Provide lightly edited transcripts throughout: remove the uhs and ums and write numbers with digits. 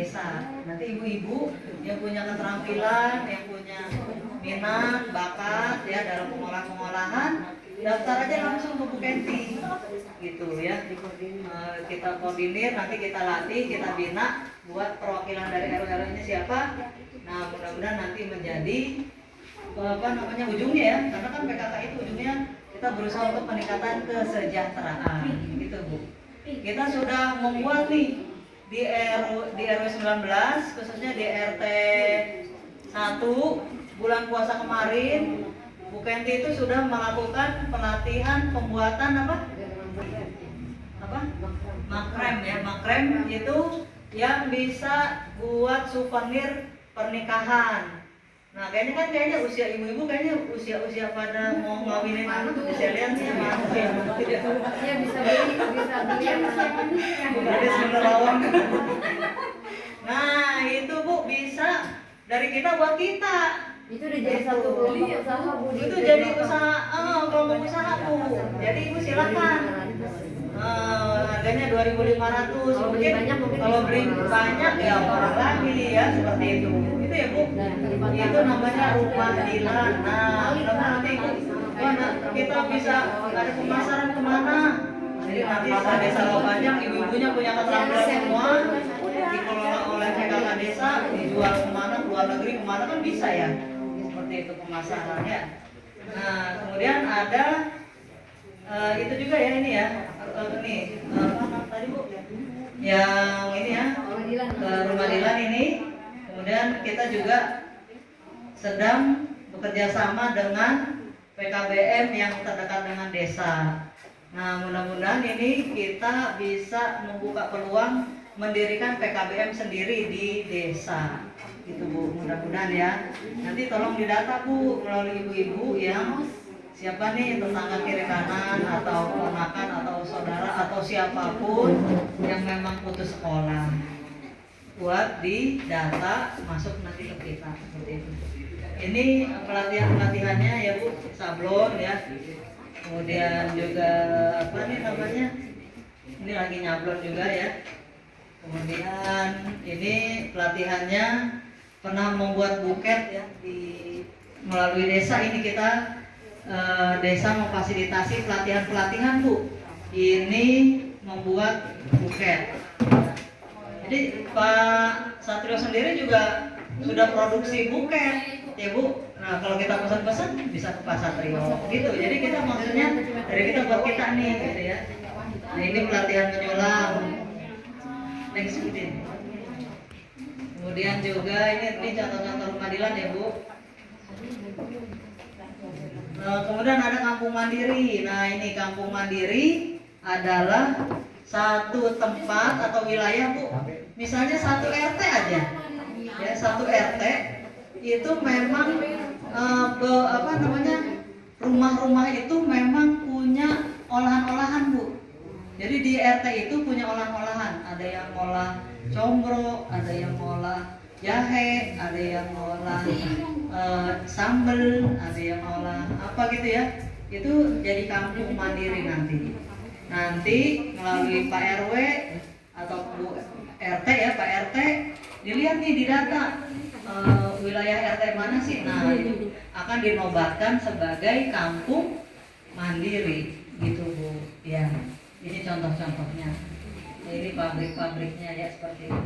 desa. Nanti ibu-ibu yang punya keterampilan, yang punya minat, bakat ya dalam pengolahan, daftar aja langsung ke Bu Kenti, gitu ya. Kita koordinir, nanti kita latih, kita bina buat perwakilan dari RW ini siapa. Nah mudah-mudahan nanti menjadi ujungnya ya, karena kan PKK itu ujungnya kita berusaha untuk peningkatan kesejahteraan, gitu Bu. Kita sudah membuat nih di RW 19, khususnya di RT 1 bulan puasa kemarin, Bu Kenti itu sudah melakukan pelatihan pembuatan makrem ya. Makrem itu yang bisa buat souvenir pernikahan. Nah kayaknya usia ibu-ibu usia pada mau ngawinin anak bisa lihat nih ya bisa beli jadi semerawang. Nah itu Bu bisa dari kita buat kita. Itu udah jadi satu usaha Bu. Itu jadi usaha, kelompok usaha Bu. Jadi Ibu silakan. Harganya 2.500. Mungkin kalau beli banyak ya orang lagi ya seperti itu. Itu ya Bu. Itu namanya rumah Dilan. Nah, nanti kita bisa ada pemasaran kemana? Jadi nanti saat desa Lopanjang ibu-ibunya punya keterampilan semua, dikelola oleh PKK desa, dijual kemana, luar negeri kemana kan bisa ya. Seperti itu pemasarannya. Nah, kemudian ada itu juga ya ini ya. Tadi Bu yang ini ya rumah Dilan ini. Kemudian kita juga sedang bekerja sama dengan PKBM yang terdekat dengan desa. Nah mudah-mudahan ini kita bisa membuka peluang mendirikan PKBM sendiri di desa, gitu Bu. Mudah-mudahan ya. Nanti tolong didata Bu melalui ibu-ibu yang siapa nih tetangga kiri kanan atau ponakan atau saudara atau siapapun yang memang putus sekolah, buat di data masuk nanti ke kita seperti itu. Ini pelatihannya ya Bu, sablon ya. Kemudian juga ini lagi nyablon juga ya. Kemudian ini pelatihannya pernah membuat buket ya melalui desa ini kita desa memfasilitasi pelatihan Bu. Ini membuat buket. Jadi Pak Satrio sendiri juga sudah produksi buket ya Bu. Nah kalau kita pesan-pesan bisa ke Pak Satrio gitu. Jadi kita maksudnya dari kita buat kita nih gitu ya. Nah ini pelatihan menyulam. Next gitu. Kemudian juga ini contoh-contoh rumah Dilan ya Bu. Nah, kemudian ada kampung mandiri. Nah ini kampung mandiri adalah satu tempat atau wilayah Bu. Misalnya satu RT aja, ya satu RT itu memang rumah-rumah itu memang punya olahan-olahan Bu. Jadi di RT itu punya olahan-olahan. Ada yang olah combro, ada yang olah jahe, ada yang olah sambel, ada yang olah apa gitu ya. Itu jadi kampung mandiri nanti. Nanti melalui Pak RW atau Bu RT ya, Pak RT dilihat nih di data wilayah RT mana sih. Nah itu akan dinobatkan sebagai kampung mandiri gitu Bu ya. Ini contoh-contohnya. Ini pabrik-pabriknya ya seperti itu.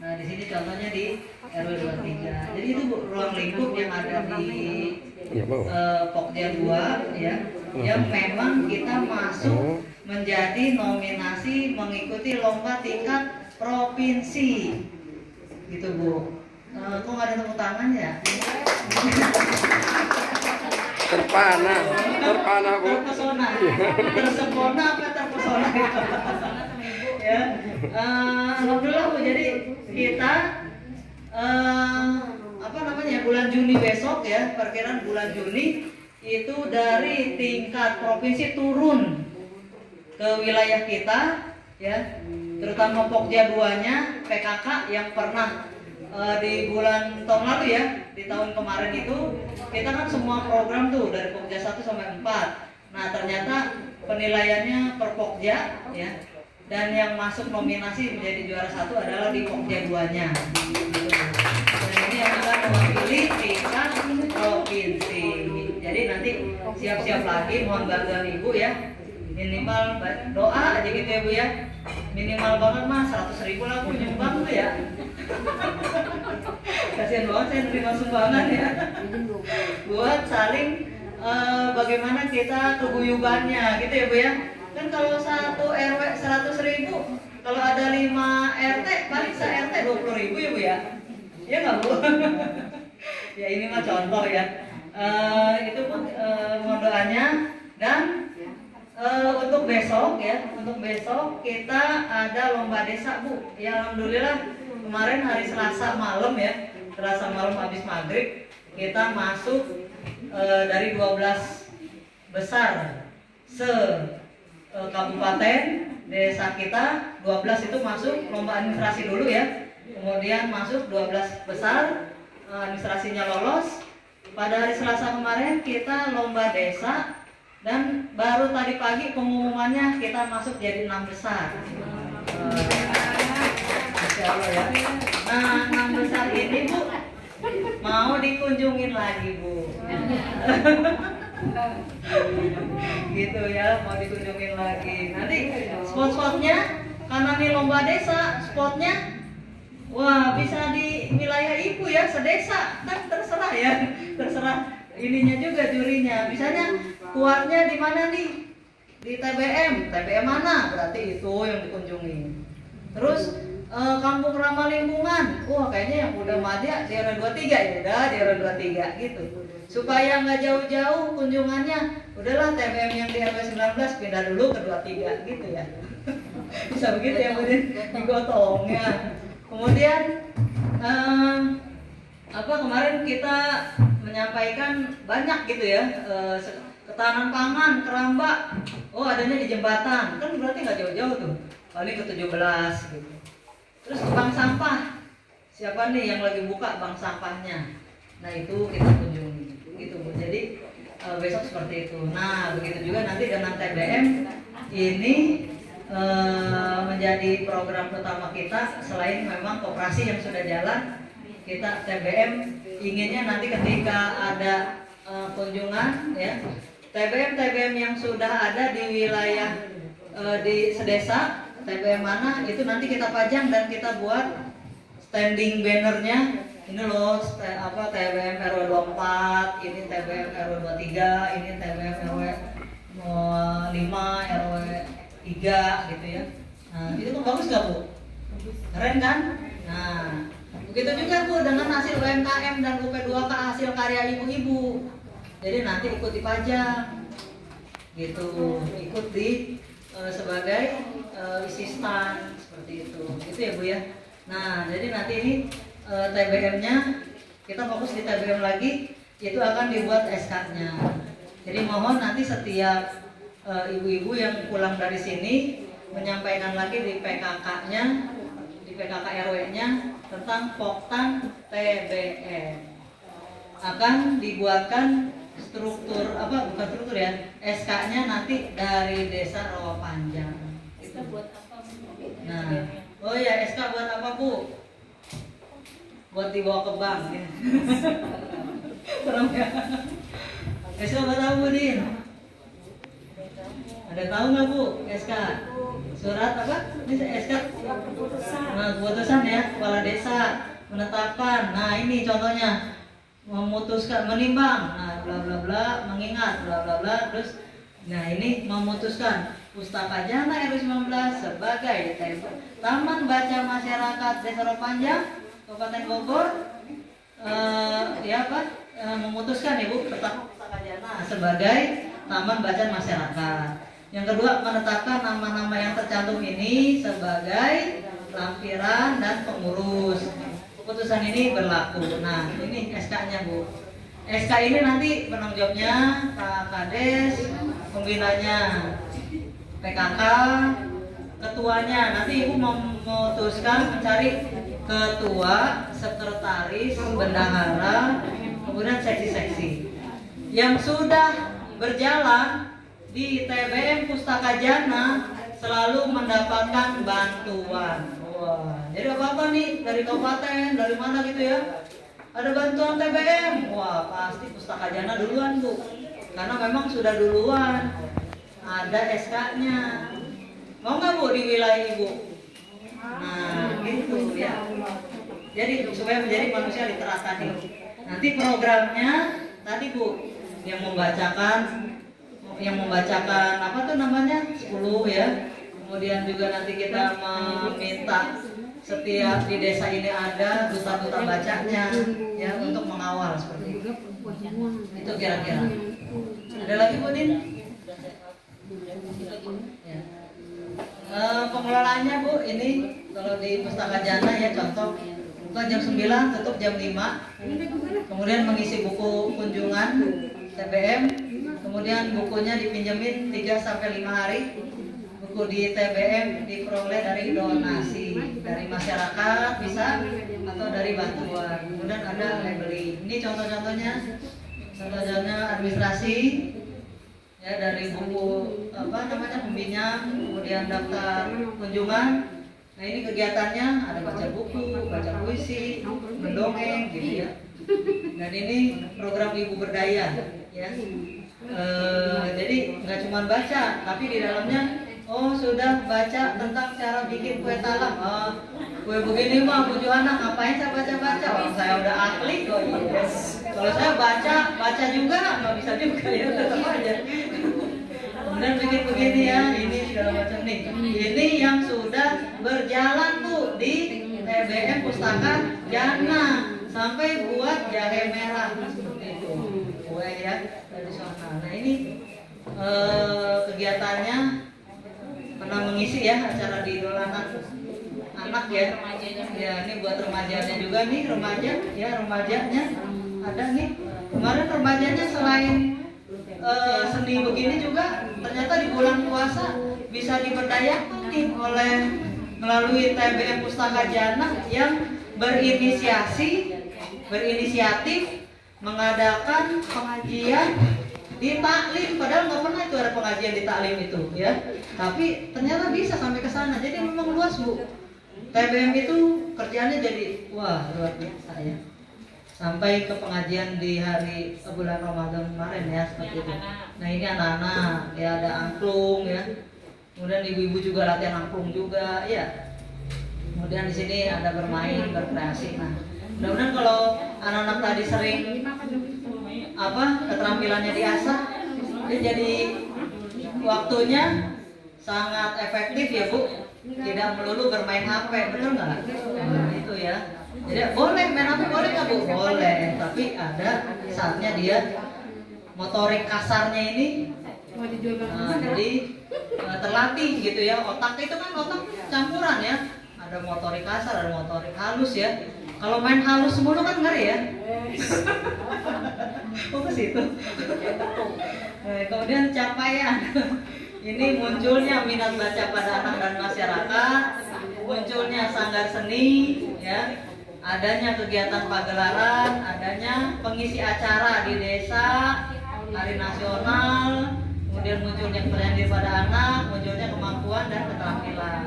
Nah di sini contohnya di RW 23. Jadi itu Bu, ruang lingkup yang ada di Pokja 2 ya, yang memang kita masuk menjadi nominasi mengikuti lomba tingkat provinsi gitu Bu. Kok nggak ada tepuk tangan ya? Terpana Bu. Terpesona. Tersepona apa terpesona? Ya, alhamdulillah Bu. Jadi kita bulan Juni besok ya, perkiraan bulan Juni itu dari tingkat provinsi turun ke wilayah kita ya, terutama Pokja 2-nya PKK yang pernah di bulan tahun lalu ya, di tahun kemarin itu kita kan semua program tuh dari Pokja 1 sampai 4. Nah ternyata penilaiannya per Pokja ya dan yang masuk nominasi menjadi juara 1 adalah di Pokja 2-nya. Gitu. Dan ini yang akan mewakili tingkat provinsi. Jadi nanti siap-siap lagi, mohon bantuan Ibu ya. Minimal doa aja gitu ya Bu ya. Minimal banget mah 100.000 lah Bu nyumbang tuh ya. Kasihan banget saya nerima sumbangan ya. Buat saling bagaimana kita keguyubannya gitu ya Bu ya. Kan kalau 1 RW 100.000, kalau ada 5 RT paling se-RT 20.000 ya Bu ya. Iya nggak Bu? Ya ini mah contoh ya. Itu pun mohon doanya. Dan untuk besok ya, untuk besok kita ada lomba desa Bu. Ya alhamdulillah kemarin hari Selasa malam ya, Selasa malam habis maghrib kita masuk dari 12 besar kabupaten desa kita, 12 itu masuk lomba administrasi dulu ya. Kemudian masuk 12 besar, administrasinya lolos. Pada hari Selasa kemarin kita lomba desa, dan baru tadi pagi pengumumannya kita masuk jadi 6 besar. Masya Allah ya. Nah 6 besar ini Bu mau dikunjungin lagi Bu. Gitu ya, mau dikunjungin lagi. Nanti spot-spotnya, karena ini lomba desa, spotnya wah bisa di wilayah Ibu ya, sedesa. Kan terserah ya, terserah ininya juga jurinya. Misalnya kuatnya di mana nih? Di TBM mana? Berarti itu yang dikunjungi. Terus kampung ramah lingkungan, wah kayaknya yang udah madya di RW 23 ya, udah di RW 23 gitu. Supaya nggak jauh-jauh kunjungannya, udahlah TBM yang di RW 19 pindah dulu ke 23 gitu ya. Bisa begitu ya, kemudian digotong ya. Kemudian kemarin kita menyampaikan banyak gitu ya, ketahanan pangan, keramba, oh adanya di jembatan, kan berarti nggak jauh-jauh tuh, paling ke 17 gitu. Terus bank sampah, siapa nih yang lagi buka bank sampahnya? Nah itu kita kunjungi, gitu Bu. Jadi besok seperti itu. Nah begitu juga nanti dengan TBM ini menjadi program utama kita. Selain memang koperasi yang sudah jalan, kita TBM inginnya nanti ketika ada kunjungan ya, TBM yang sudah ada di wilayah di sedesa, TBM mana itu nanti kita pajang dan kita buat standing bannernya. Ini loh TBM RW 24, ini TBM RW 23, ini TBM RW 5, RW 3 gitu ya. Nah itu tuh bagus gak Bu? Keren kan? Nah begitu juga Bu dengan hasil UMKM dan UP2K hasil karya ibu-ibu. Jadi nanti ikut dipajang gitu, ikut di sebagai isi stand seperti itu, gitu ya Bu ya. Nah jadi nanti ini TBM-nya kita fokus di TBM lagi, itu akan dibuat SK-nya. Jadi mohon nanti setiap ibu-ibu yang pulang dari sini menyampaikan lagi di PKK-nya, di PKK RW-nya tentang Poktan TBM. Akan dibuatkan struktur bukan struktur ya, SK-nya nanti dari Desa Rawa Panjang. Itu buat apa? Nah, oh ya SK buat apa Bu? Buat dibawa ke bank ya. Serem ya. SK buat apa Bu Din? Ada tahu nggak Bu SK? Surat apa? Ini SK keputusan ya, kepala desa menetapkan. Nah ini contohnya, memutuskan, menimbang, nah bla bla bla, mengingat bla bla bla, terus nah ini memutuskan Pustaka Jana RW 19 sebagai Taman Baca Masyarakat Desa Rawa Panjang Kabupaten Bogor memutuskan Ibu tetap Pustaka Jana sebagai Taman Bacaan Masyarakat. Yang kedua, menetapkan nama-nama yang tercantum ini sebagai lampiran dan pengurus. Keputusan ini berlaku. Nah, ini SK-nya Bu. SK ini nanti penanggung jawabnya Pak Kades, pembinanya PKK, ketuanya. Nanti Ibu memutuskan mencari ketua, sekretaris, bendahara, kemudian seksi-seksi. Yang sudah berjalan di TBM Pustaka Jana selalu mendapatkan bantuan. Wah, jadi apa-apa nih dari kabupaten, dari mana gitu ya, ada bantuan TBM. Wah, pasti Pustaka Jana duluan Bu, karena memang sudah duluan ada SK-nya. Mau nggak Bu di wilayah Ibu? Nah, gitu ya. Jadi supaya menjadi manusia literat tadi. Nanti programnya tadi Bu yang membacakan apa tuh namanya 10 ya. Kemudian juga nanti kita meminta setiap di desa ini ada duta-duta bacanya ya untuk mengawal seperti itu. Itu kira-kira. Ada lagi Bu Din? Ya. Pengelolaannya Bu ini kalau di Pustaka Jana ya contoh buka jam 9 tutup jam 5. Kemudian mengisi buku kunjungan TBM. Kemudian bukunya dipinjemin 3 sampai 5 hari. Buku di TBM diperoleh dari donasi dari masyarakat bisa atau dari bantuan. Kemudian ada labeling. Ini contoh-contohnya administrasi ya dari buku apa namanya pembinaan, kemudian daftar kunjungan. Nah ini kegiatannya ada baca buku, baca puisi, mendongeng gitu ya. Dan ini program Ibu Berdaya ya. Jadi nggak cuma baca, tapi di dalamnya sudah baca tentang cara bikin kue talam. Kue begini mah Bu Johanna ngapain saya baca-baca? Orang saya udah ahli kok. Kalau saya baca juga nggak bisa juga ya tetap aja. Kemudian bikin begini ya, ini segala macam nih. Ini yang sudah berjalan Bu di TBM Pustaka Jana sampai buat jahe merah seperti itu. Kue ya tradisional. Nah ini kegiatannya pernah mengisi ya acara di dolanan anak ya. Ya ini buat remajanya juga nih remajanya ada nih. Kemarin remajanya selain seni begini juga ternyata di bulan puasa bisa diberdayakan nih oleh melalui TBM Pustaka Jana yang berinisiatif mengadakan pengajian di taklim, padahal nggak pernah itu ada pengajian di taklim itu ya, tapi ternyata bisa sampai ke sana. Jadi memang luas Bu. TBM itu kerjaannya jadi wah luar biasa ya. Sampai ke pengajian di hari bulan Ramadan kemarin ya seperti itu. Nah ini anak-anak ya ada angklung ya. Kemudian ibu-ibu juga latihan angklung juga ya. Kemudian di sini ada bermain, berkreasi. Nah mudah-mudahan kalau anak-anak tadi sering keterampilannya diasah, dia jadi waktunya sangat efektif ya Bu. Tidak melulu bermain HP, betul nggak? Nah, itu ya. Jadi boleh main HP boleh nggak Bu? Boleh, tapi ada saatnya dia motorik kasarnya ini jadi terlatih gitu ya. Otak itu kan otak campuran ya. Ada motorik kasar, ada motorik halus ya. Kalau main halus mulu kan ngeri ya. Ke situ. Kemudian capaian. Ini munculnya minat baca pada anak dan masyarakat, munculnya sanggar seni, ya, adanya kegiatan pagelaran, adanya pengisi acara di desa, hari nasional, kemudian munculnya kepercayaan diri pada anak, munculnya kemampuan dan keterampilan.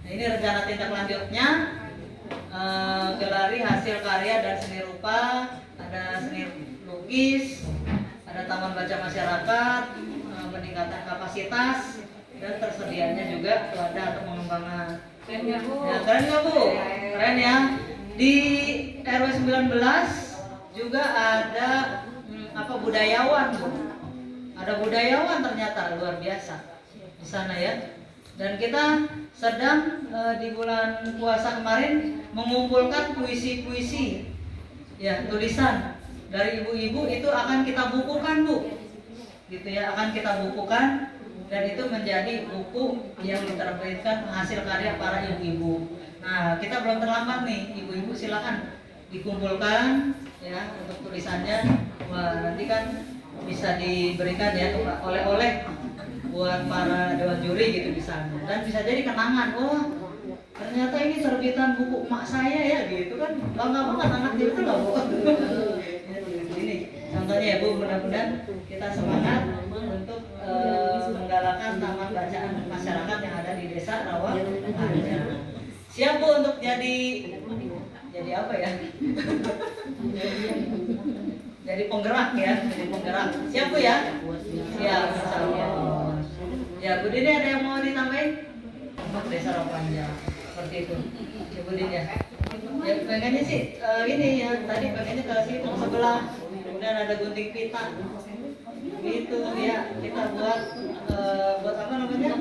Nah, ini rencana tindak lanjutnya. Gelari hasil karya dan seni rupa, ada seni lukis, ada taman baca masyarakat, peningkatan kapasitas, dan tersedianya juga wadah untuk mengembangkan. Keren ya Bu? Ya, keren nggak Bu? Keren ya. Di RW 19 juga ada budayawan Bu. Ada budayawan ternyata luar biasa di sana ya. Dan kita sedang di bulan puasa kemarin mengumpulkan puisi-puisi ya, tulisan dari ibu-ibu itu akan kita bukukan Bu, gitu ya, akan kita bukukan dan itu menjadi buku yang diterbitkan hasil karya para ibu-ibu. Nah kita belum terlambat nih, ibu-ibu silakan dikumpulkan ya untuk tulisannya. Wah nanti kan bisa diberikan ya oleh-oleh buat para dewan juri gitu di sana, dan bisa jadi kenangan. Oh ternyata ini terbitan buku emak saya ya, gitu kan bangga banget anaknya itu loh Bu. Ini contohnya ya Bu, mudah-mudahan kita semangat untuk menggalakkan taman baca kebangsaan masyarakat yang ada di Desa Rawaharja. Siap Bu untuk jadi apa ya? Jadi penggerak ya, jadi penggerak. Siap Bu ya? Siap, insyaallah. Ya Bu Dini, ada yang mau ditambahin? Untuk Desa Rawaharja seperti itu. Ya Bu Dini ya. Ya pengennya sih ini ya, tadi pengennya ke situ sebelah, kemudian ada gunting pita. Gitu ya, kita buat apa namanya?